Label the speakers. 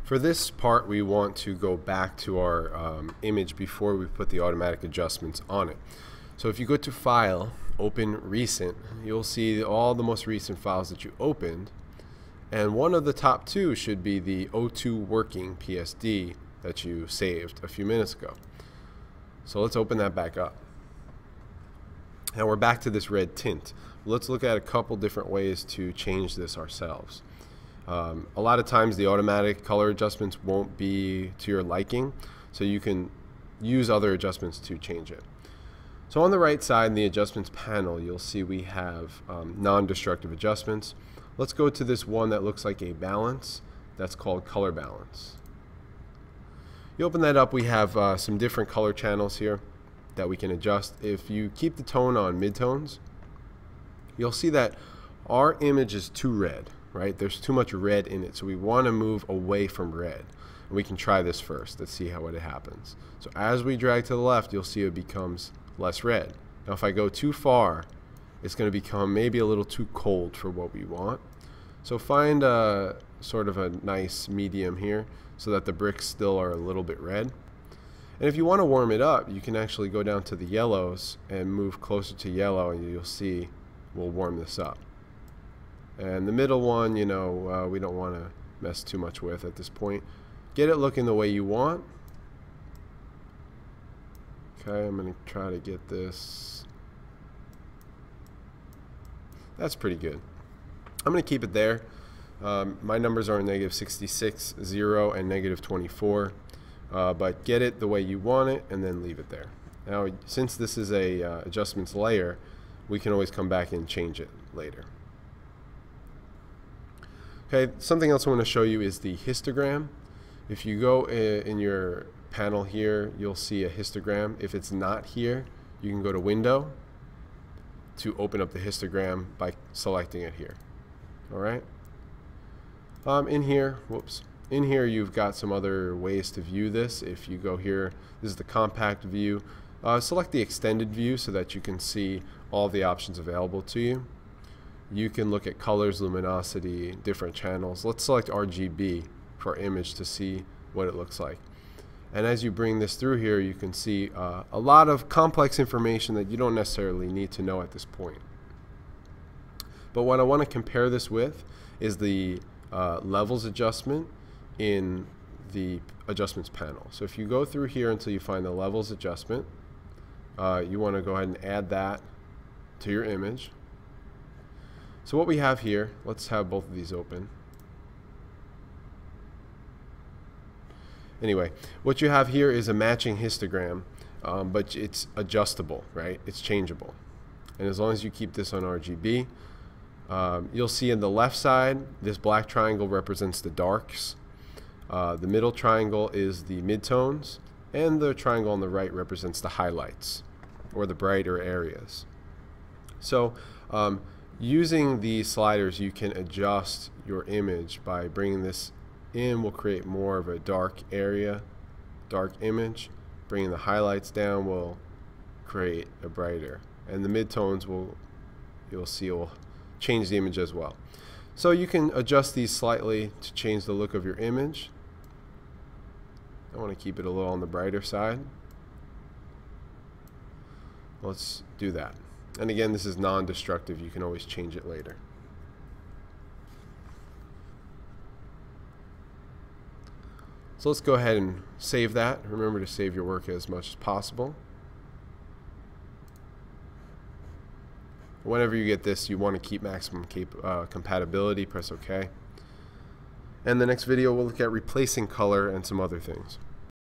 Speaker 1: For this part, we want to go back to our image before we put the automatic adjustments on it. So if you go to File, Open Recent, you'll see all the most recent files that you opened, and one of the top two should be the O2 working PSD that you saved a few minutes ago. So let's open that back up. Now we're back to this red tint. Let's look at a couple different ways to change this ourselves. A lot of times the automatic color adjustments won't be to your liking, so you can use other adjustments to change it. So on the right side in the adjustments panel, you'll see we have non-destructive adjustments. Let's go to this one that looks like a balance. That's called color balance. You open that up, we have some different color channels here that we can adjust. If you keep the tone on midtones, you'll see that our image is too red, right? There's too much red in it, so we want to move away from red. And we can try this first. Let's see how it happens. So as we drag to the left, you'll see it becomes less red. Now if I go too far, it's going to become maybe a little too cold for what we want. So find a sort of a nice medium here so that the bricks still are a little bit red. And if you want to warm it up, you can actually go down to the yellows and move closer to yellow, and you'll see we'll warm this up. And the middle one, you know, we don't want to mess too much with at this point. Get it looking the way you want. Okay, I'm going to try to get this. That's pretty good. I'm going to keep it there. My numbers are -66, 0, and -24. But get it the way you want it and then leave it there. Now, since this is a adjustments layer, we can always come back and change it later. Okay, something else I want to show you is the histogram. If you go in your panel here, you'll see a histogram. If it's not here, you can go to Window to open up the histogram by selecting it here. All right. In here, you've got some other ways to view this. If you go here, this is the compact view. Select the extended view so that you can see all the options available to you. You can look at colors, luminosity, different channels. Let's select RGB for our image to see what it looks like. And as you bring this through here, you can see a lot of complex information that you don't necessarily need to know at this point. But what I want to compare this with is the levels adjustment in the adjustments panel. So if you go through here until you find the levels adjustment, you want to go ahead and add that to your image. So what we have here, let's have both of these open. Anyway, what you have here is a matching histogram, but it's adjustable, right? It's changeable. And as long as you keep this on RGB, you'll see in the left side, this black triangle represents the darks. The middle triangle is the midtones, and the triangle on the right represents the highlights, or the brighter areas. So using these sliders, you can adjust your image by bringing this in. Will create more of a dark area, dark image. Bringing the highlights down will create a brighter, and the midtones you'll see will change the image as well. So you can adjust these slightly to change the look of your image. I want to keep it a little on the brighter side. Let's do that. And again, this is non-destructive. You can always change it later. So let's go ahead and save that. Remember to save your work as much as possible. Whenever you get this, you want to keep maximum compatibility. Press OK. And the next video, we'll look at replacing color and some other things.